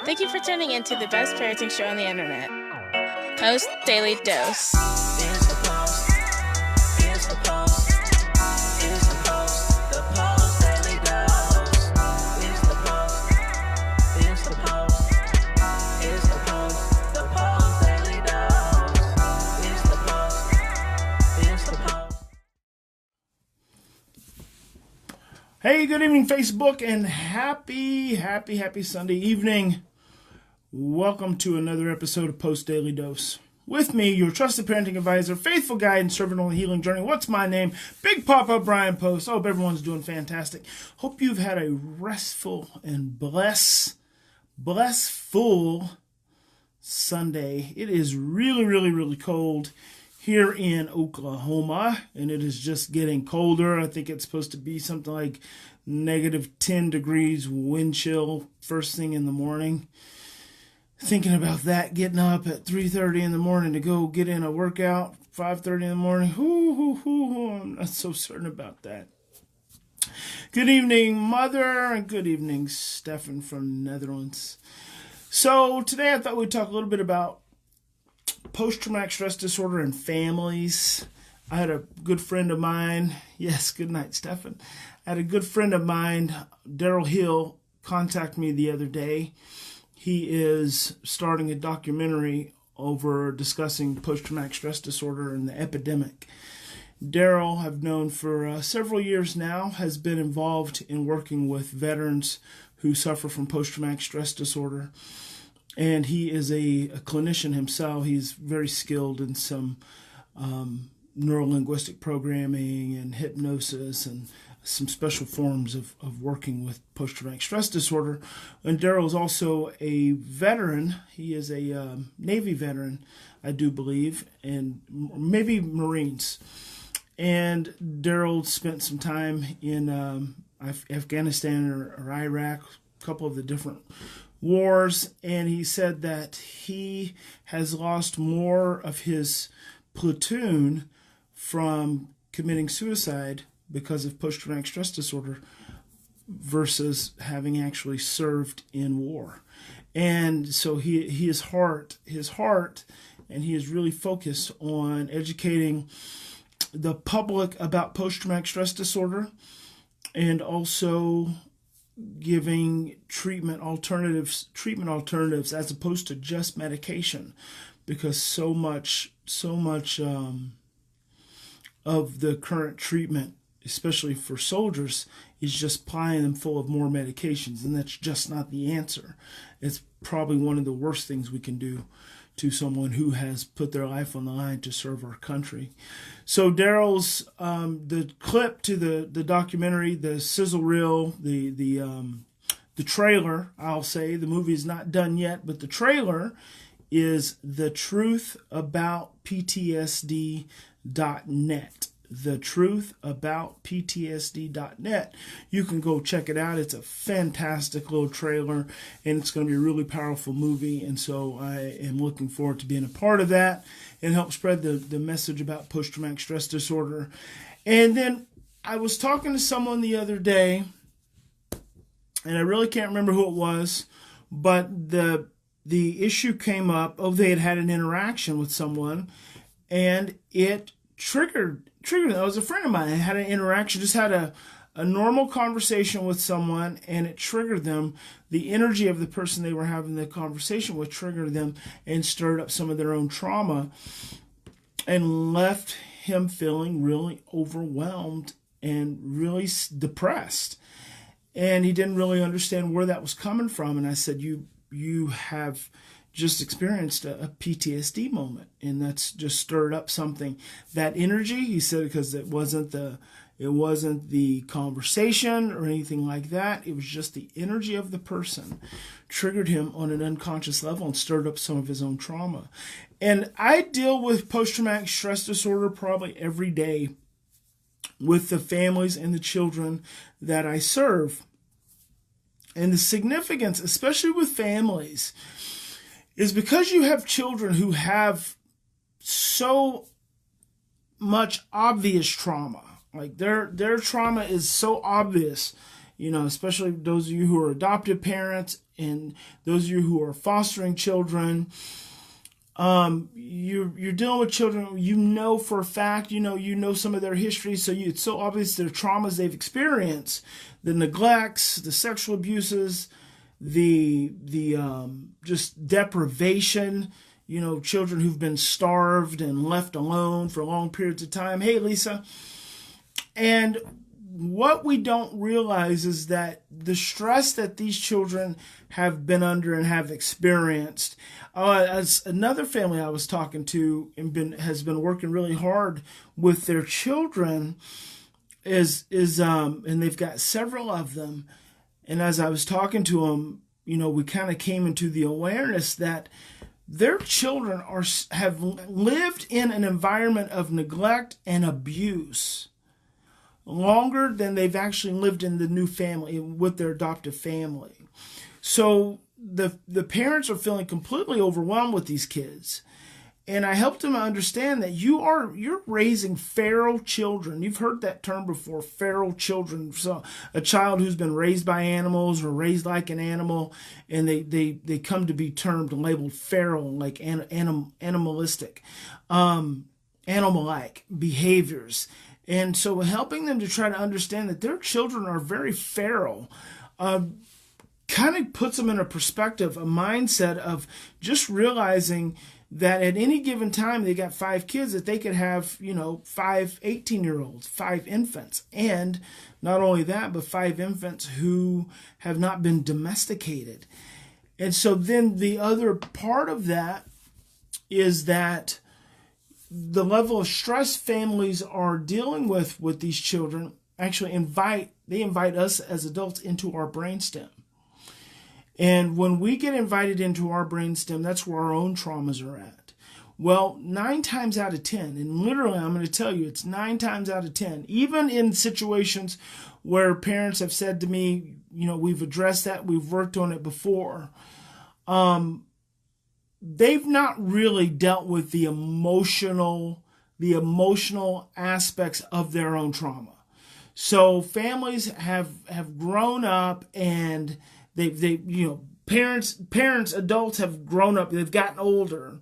Thank you for tuning in to the best parenting show on the internet, Post Daily Dose. It's the Post. It's the Post. It's the Post. The Post Daily Dose. It's the Post. It's the Post. It's the Post. The Post Daily Dose. It's the Post. It's the Post. Hey, good evening, Facebook, and happy Sunday evening. Welcome to another episode of Post Daily Dose. With me, your trusted parenting advisor, faithful guide, and servant on the healing journey. What's my name? Big Papa Brian+Post. I hope everyone's doing fantastic. Hope you've had a restful and blessful Sunday. It is really cold here in Oklahoma, and it is just getting colder. I think it's supposed to be something like negative 10 degrees wind chill first thing in the morning. Thinking about that, getting up at 3:30 in the morning to go get in a workout, 5:30 in the morning. I'm not so certain about that. Good evening, Mother, and good evening, Stefan from the Netherlands. So today I thought we'd talk a little bit about post-traumatic stress disorder in families. I had a good friend of mine. Yes, good night, Stefan. I had a good friend of mine, Daryl Hill, contact me the other day. He is starting a documentary over discussing post-traumatic stress disorder and the epidemic. Daryl, I've known for several years now, has been involved in working with veterans who suffer from post-traumatic stress disorder. And he is a clinician himself. He's very skilled in some neurolinguistic programming and hypnosis and some special forms of working with post-traumatic stress disorder. And Daryl is also a veteran. He is a Navy veteran, I do believe, and maybe Marines. And Daryl spent some time in Afghanistan or Iraq, a couple of the different wars, and he said that he has lost more of his platoon from committing suicide because of post-traumatic stress disorder versus having actually served in war. And so his heart, and he is really focused on educating the public about post-traumatic stress disorder and also giving treatment alternatives as opposed to just medication, because so much of the current treatment, especially for soldiers, is just plying them full of more medications, and that's just not the answer. It's probably one of the worst things we can do to someone who has put their life on the line to serve our country. So Daryl's the clip to the documentary, the sizzle reel, the trailer, I'll say, the movie is not done yet, but the trailer is The Truth About PTSD.net. The Truth About PTSD.net. You can go check it out. It's a fantastic little trailer, and it's going to be a really powerful movie, and so I am looking forward to being a part of that and help spread the message about post-traumatic stress disorder. And then I was talking to someone the other day, and I really can't remember who it was, but the issue came up. They had an interaction with someone, and it triggered. That was a friend of mine. I had an interaction, just had a normal conversation with someone, and it triggered them. The energy of the person they were having the conversation with triggered them and stirred up some of their own trauma and left him feeling really overwhelmed and really depressed. And he didn't really understand where that was coming from. And I said, you have just experienced a PTSD moment, and that's just stirred up something. That energy, he said, because it wasn't the conversation or anything like that. It was just the energy of the person triggered him on an unconscious level and stirred up some of his own trauma. And I deal with post-traumatic stress disorder probably every day with the families and the children that I serve. And the significance, especially with families, is because you have children who have so much obvious trauma. Like their trauma is so obvious, especially those of you who are adoptive parents. And those of you who are fostering children, you're dealing with children, you know for a fact, you know some of their history, so it's so obvious the traumas they've experienced, the neglects, the sexual abuses, the just deprivation, children who've been starved and left alone for long periods of time. Hey, Lisa. And what we don't realize is that the stress that these children have been under and have experienced, as another family I was talking to and has been working really hard with their children, is and they've got several of them. And as I was talking to them, we kind of came into the awareness that their children have lived in an environment of neglect and abuse longer than they've actually lived in the new family with their adoptive family. So the parents are feeling completely overwhelmed with these kids. And I helped them understand that you're raising feral children. You've heard that term before, feral children. So a child who's been raised by animals or raised like an animal, and they come to be termed and labeled feral, like animalistic, animal-like behaviors. And so helping them to try to understand that their children are very feral kind of puts them in a perspective, a mindset of just realizing that at any given time they got 5 kids, that they could have, 5 18-year-olds, 5 infants. And not only that, but 5 infants who have not been domesticated. And so then the other part of that is that the level of stress families are dealing with these children actually invite us as adults into our brainstem. And when we get invited into our brainstem, that's where our own traumas are at. Well, 9 times out of 10, and literally I'm going to tell you, it's 9 times out of 10, even in situations where parents have said to me, we've addressed that, we've worked on it before, they've not really dealt with the emotional aspects of their own trauma. So families have grown up, and parents, adults have grown up, they've gotten older,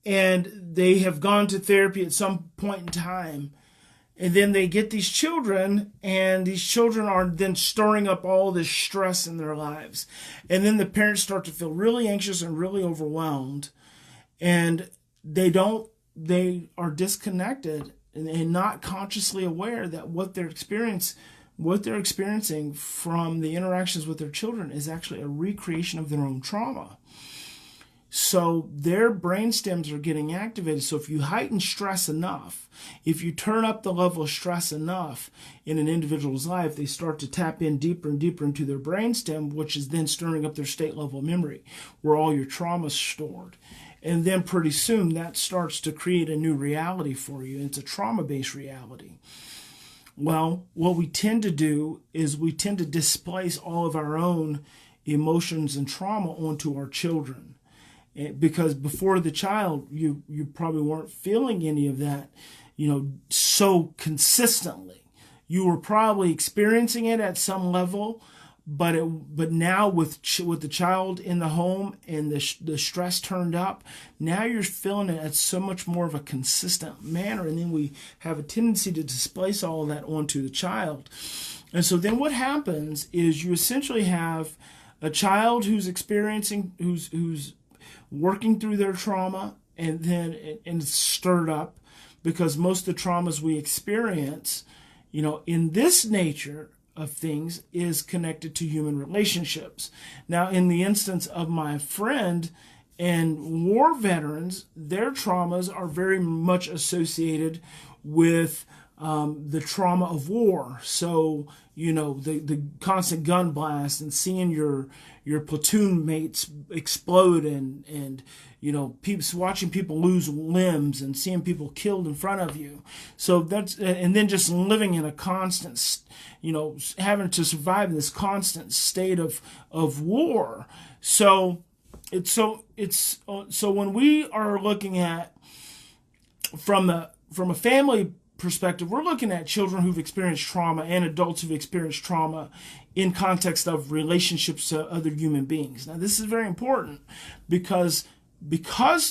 and they have gone to therapy at some point in time. And then they get these children, and these children are then stirring up all this stress in their lives. And then the parents start to feel really anxious and really overwhelmed. And they are disconnected and not consciously aware that what they're experiencing from the interactions with their children is actually a recreation of their own trauma. So their brain stems are getting activated. So if you heighten stress enough, if you turn up the level of stress enough in an individual's life, they start to tap in deeper and deeper into their brain stem, which is then stirring up their state level memory, where all your trauma is stored. And then pretty soon that starts to create a new reality for you. It's a trauma-based reality. Well, what we tend to do is we tend to displace all of our own emotions and trauma onto our children. Because before the child, you probably weren't feeling any of that, so consistently. You were probably experiencing it at some level, but now with the child in the home and the stress turned up, now you're feeling it at so much more of a consistent manner, and then we have a tendency to displace all of that onto the child. And so then what happens is you essentially have a child who's experiencing, who's working through their trauma, and it's stirred up, because most of the traumas we experience, in this nature of things, is connected to human relationships. Now, in the instance of my friend and war veterans, their traumas are very much associated with the trauma of war. So, the constant gun blast and seeing your platoon mates explode and watching people lose limbs and seeing people killed in front of you. So and then just living in a constant, having to survive in this constant state of war. So when we are looking at from a family perspective, we're looking at children who've experienced trauma and adults who've experienced trauma in context of relationships to other human beings. Now, this is very important because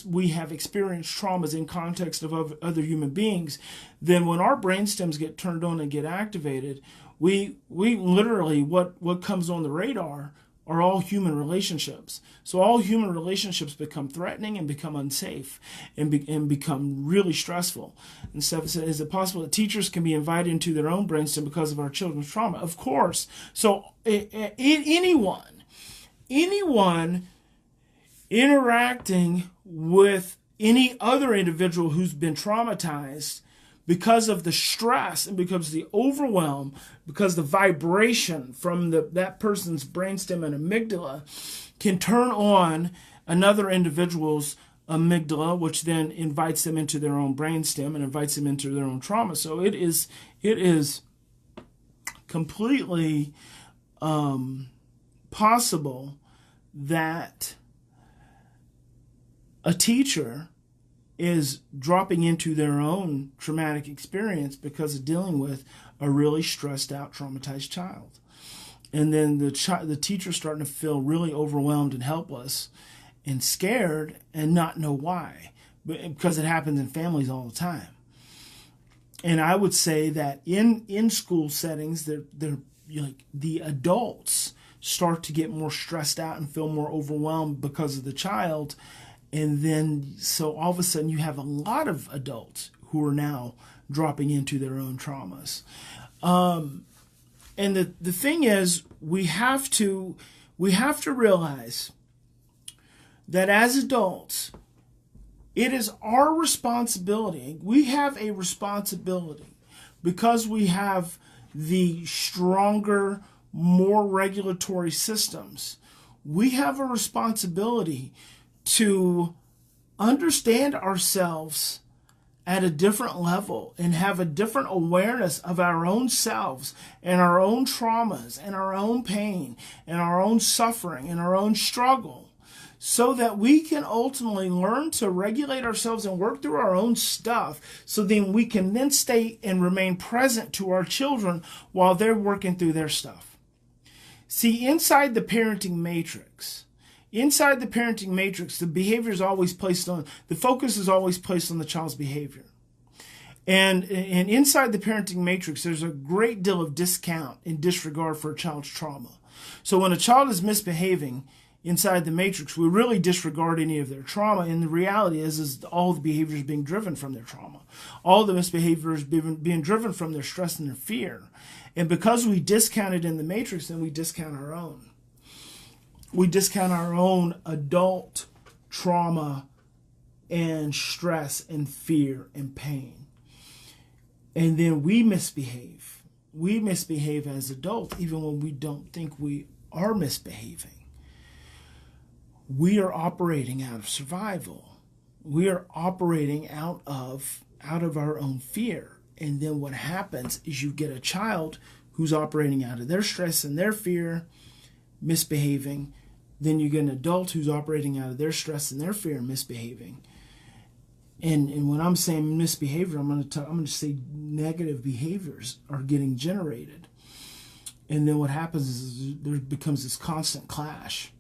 we have experienced traumas in context of other human beings, then when our brainstems get turned on and get activated, we literally, what comes on the radar are all human relationships. So all human relationships become threatening and become unsafe and become really stressful. And so is it possible that teachers can be invited into their own brainstem because of our children's trauma? Of course. So anyone interacting with any other individual who's been traumatized because of the stress and because of the overwhelm, because the vibration from that person's brainstem and amygdala can turn on another individual's amygdala, which then invites them into their own brainstem and invites them into their own trauma. So it is completely possible that a teacher is dropping into their own traumatic experience because of dealing with a really stressed out, traumatized child. And then the teacher's starting to feel really overwhelmed and helpless and scared and not know why, because it happens in families all the time. And I would say that in school settings, the adults start to get more stressed out and feel more overwhelmed because of the child. And then, so all of a sudden you have a lot of adults who are now dropping into their own traumas. And the thing is, we have to realize that as adults, it is our responsibility. We have a responsibility because we have the stronger, more regulatory systems. We have a responsibility to understand ourselves at a different level and have a different awareness of our own selves and our own traumas and our own pain and our own suffering and our own struggle, so that we can ultimately learn to regulate ourselves and work through our own stuff, so then we can then stay and remain present to our children while they're working through their stuff. See, inside the parenting matrix, the behavior is always placed on, the focus is always placed on the child's behavior. And inside the parenting matrix, there's a great deal of discount and disregard for a child's trauma. So when a child is misbehaving inside the matrix, we really disregard any of their trauma. And the reality is all the behavior is being driven from their trauma. All the misbehavior is being driven from their stress and their fear. And because we discount it in the matrix, then we discount our own. We discount our own adult trauma and stress and fear and pain. And then we misbehave. We misbehave as adults even when we don't think we are misbehaving. We are operating out of survival. We are operating out of our own fear. And then what happens is you get a child who's operating out of their stress and their fear, misbehaving. Then you get an adult who's operating out of their stress and their fear, misbehaving. And when I'm saying misbehavior, I'm going to say negative behaviors are getting generated. And then what happens is there becomes this constant clash.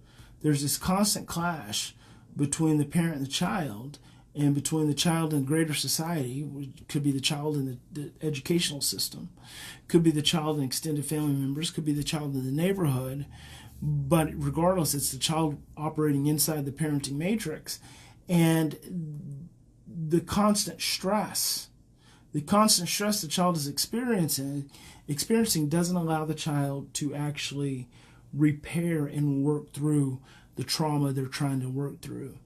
There's this constant clash between the parent and the child, and between the child and greater society. It could be the child in the educational system, could be the child and extended family members, could be the child in the neighborhood. But regardless, it's the child operating inside the parenting matrix. And the constant stress the child is experiencing doesn't allow the child to actually repair and work through the trauma they're trying to work through.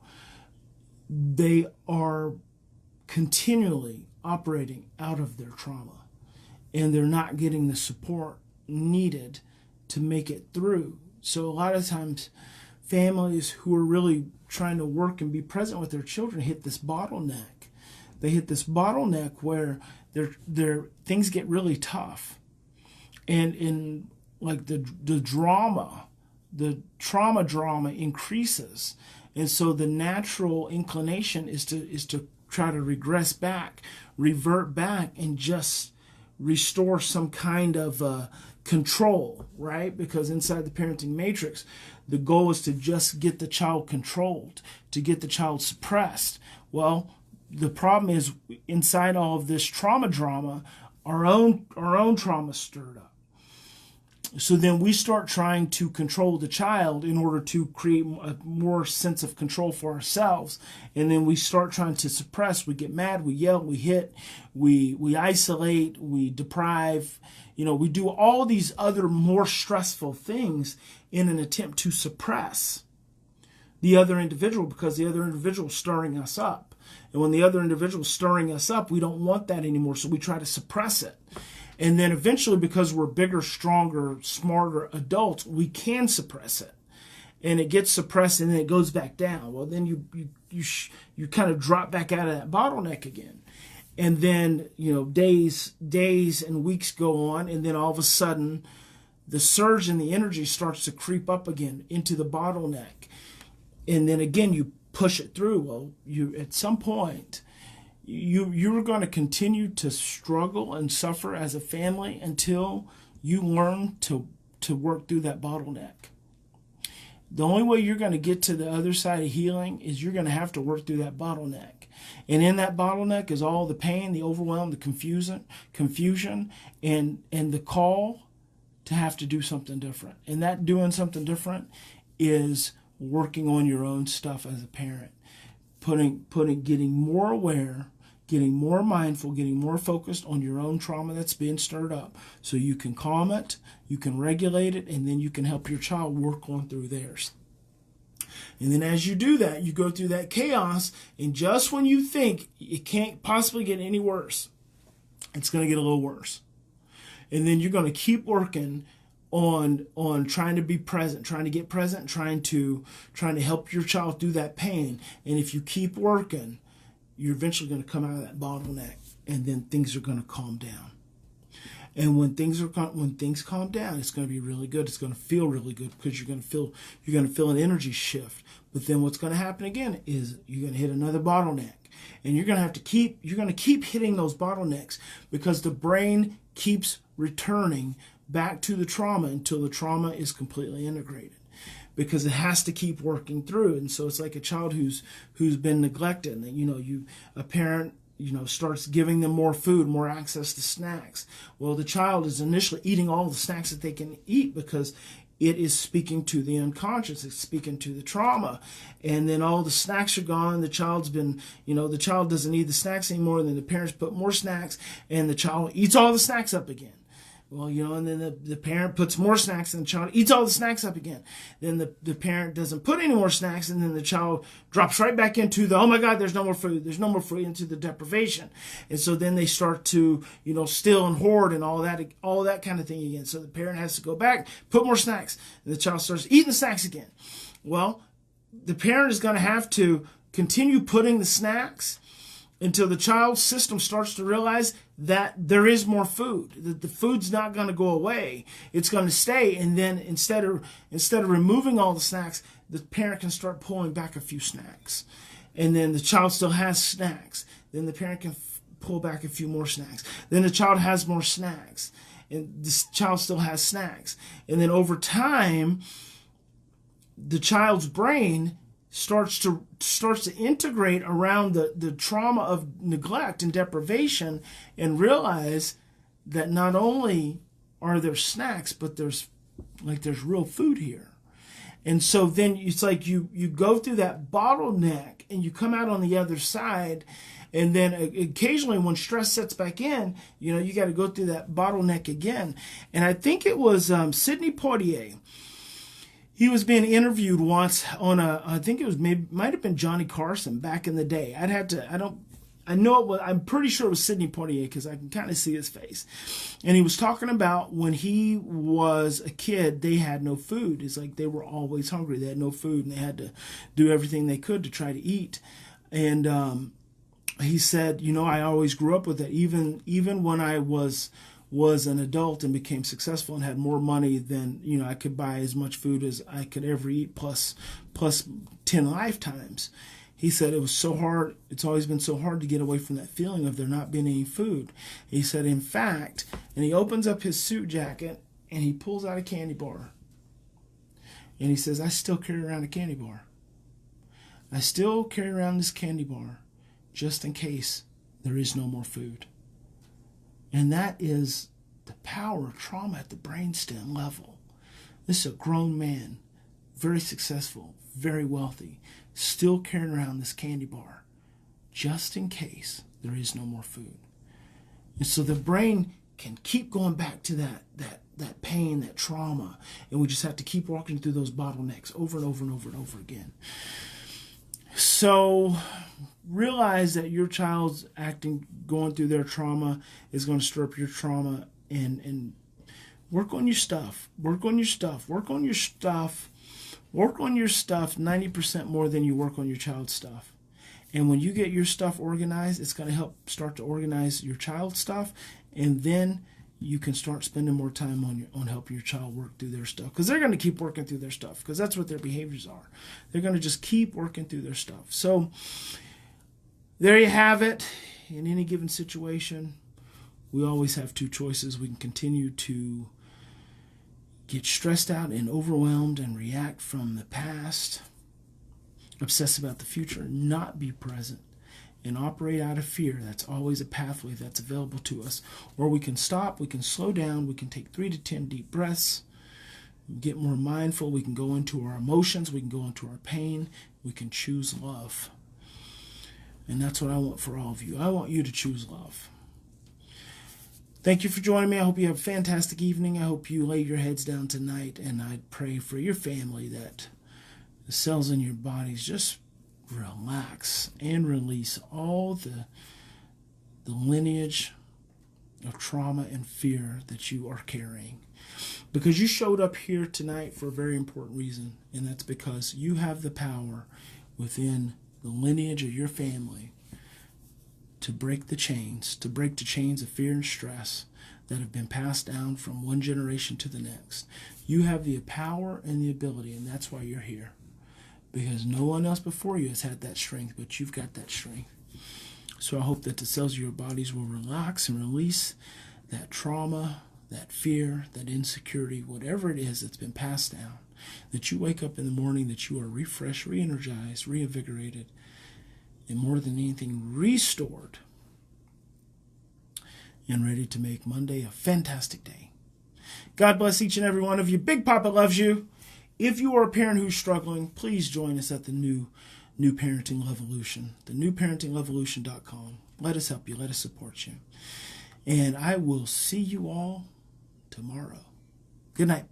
They are continually operating out of their trauma, and they're not getting the support needed to make it through. So a lot of times families who are really trying to work and be present with their children hit this bottleneck. They hit this bottleneck where their things get really tough. And in like the trauma drama increases. And so the natural inclination is to try to regress back, revert back, and just restore some kind of control, right? Because inside the parenting matrix, the goal is to just get the child controlled, to get the child suppressed. Well, the problem is inside all of this trauma drama, our own trauma stirred up. So then we start trying to control the child in order to create a more sense of control for ourselves. And then we start trying to suppress. We get mad, we yell, we hit, we isolate, we deprive. We do all these other more stressful things in an attempt to suppress the other individual, because the other individual is stirring us up. And when the other individual is stirring us up, we don't want that anymore. So we try to suppress it. And then eventually, because we're bigger, stronger, smarter adults, we can suppress it. And it gets suppressed and then it goes back down. Well, then you kind of drop back out of that bottleneck again. And then, days and weeks go on, and then all of a sudden the surge in the energy starts to creep up again into the bottleneck. And then again, you push it through. Well, at some point, you're going to continue to struggle and suffer as a family until you learn to work through that bottleneck. The only way you're going to get to the other side of healing is you're going to have to work through that bottleneck. And in that bottleneck is all the pain, the overwhelm, the confusion, and the call to have to do something different. And that doing something different is working on your own stuff as a parent. Getting more aware, getting more mindful, getting more focused on your own trauma that's being stirred up, so you can calm it, you can regulate it, and then you can help your child work on through theirs. And then as you do that, you go through that chaos, and just when you think it can't possibly get any worse, it's going to get a little worse. And then you're going to keep working on trying to be present, trying to get present, trying to help your child through that pain. And if you keep working, you're eventually going to come out of that bottleneck, and then things are going to calm down. And when things calm down, it's going to be really good. It's going to feel really good, because you're going to feel an energy shift. But then what's going to happen again is you're going to hit another bottleneck, and you're going to keep hitting those bottlenecks, because the brain keeps returning back to the trauma until the trauma is completely integrated, because it has to keep working through. And so it's like a child who's been neglected, and a parent starts giving them more food, more access to snacks. Well, the child is initially eating all the snacks that they can eat, because it is speaking to the unconscious. It's speaking to the trauma. And then all the snacks are gone. The child doesn't need the snacks anymore. And then the parents put more snacks, and the child eats all the snacks up again. Well, and then the parent puts more snacks, and the child eats all the snacks up again. Then the parent doesn't put any more snacks, and then the child drops right back into oh my God, there's no more food, into the deprivation. And so then they start to, steal and hoard and all that kind of thing again. So the parent has to go back, put more snacks, and the child starts eating the snacks again. Well, the parent is going to have to continue putting the snacks until the child's system starts to realize that there is more food, that the food's not going to go away, it's going to stay. And then instead of removing all the snacks, the parent can start pulling back a few snacks. And then the child still has snacks. Then the parent can pull back a few more snacks. Then the child has more snacks, and the child still has snacks. And then over time, the child's brain starts to integrate around the trauma of neglect and deprivation, and realize that not only are there snacks, but there's real food here. And so then it's like you go through that bottleneck, and you come out on the other side. And then occasionally when stress sets back in, you got to go through that bottleneck again. And I think it was Sidney Poitier. He was being interviewed once on I think it was might have been Johnny Carson back in the day. I'm pretty sure it was Sidney Poitier, because I can kind of see his face. And he was talking about when he was a kid, they had no food. It's like they were always hungry. They had no food, and they had to do everything they could to try to eat. And he said, I always grew up with that. Even when I was an adult and became successful and had more money than, I could buy as much food as I could ever eat, plus 10 lifetimes. He said it was so hard. It's always been so hard to get away from that feeling of there not being any food. He said, in fact, and he opens up his suit jacket, and he pulls out a candy bar. And he says, I still carry around a candy bar. I still carry around this candy bar just in case there is no more food. And that is the power of trauma at the brainstem level. This is a grown man, very successful, very wealthy, still carrying around this candy bar just in case there is no more food. And so the brain can keep going back to that pain, that trauma, and we just have to keep walking through those bottlenecks over and over and over and over again. So realize that your child's going through their trauma is going to stir up your trauma, and work on your stuff. Work on your stuff. Work on your stuff. Work on your stuff 90% more than you work on your child's stuff. And when you get your stuff organized, it's going to help start to organize your child's stuff, and then you can start spending more time on helping your child work through their stuff, because they're going to keep working through their stuff, because that's what their behaviors are. They're going to just keep working through their stuff. So there you have it. In any given situation, we always have two choices. We can continue to get stressed out and overwhelmed and react from the past, obsess about the future, not be present, and operate out of fear. That's always a pathway that's available to us. Or we can stop, we can slow down, we can take 3 to 10 deep breaths, get more mindful, we can go into our emotions, we can go into our pain, we can choose love. And that's what I want for all of you. I want you to choose love. Thank you for joining me. I hope you have a fantastic evening. I hope you lay your heads down tonight, and I pray for your family that the cells in your bodies just relax and release all the lineage of trauma and fear that you are carrying. Because you showed up here tonight for a very important reason, and that's because you have the power within the lineage of your family to break the chains of fear and stress that have been passed down from one generation to the next. You have the power and the ability, and that's why you're here. Because no one else before you has had that strength, but you've got that strength. So I hope that the cells of your bodies will relax and release that trauma, that fear, that insecurity, whatever it is that's been passed down. That you wake up in the morning, that you are refreshed, re-energized, reinvigorated, and more than anything, restored and ready to make Monday a fantastic day. God bless each and every one of you. Big Papa loves you. If you are a parent who's struggling, please join us at the New Parenting Revolution, the newparentingrevolution.com. Let us help you. Let us support you. And I will see you all tomorrow. Good night.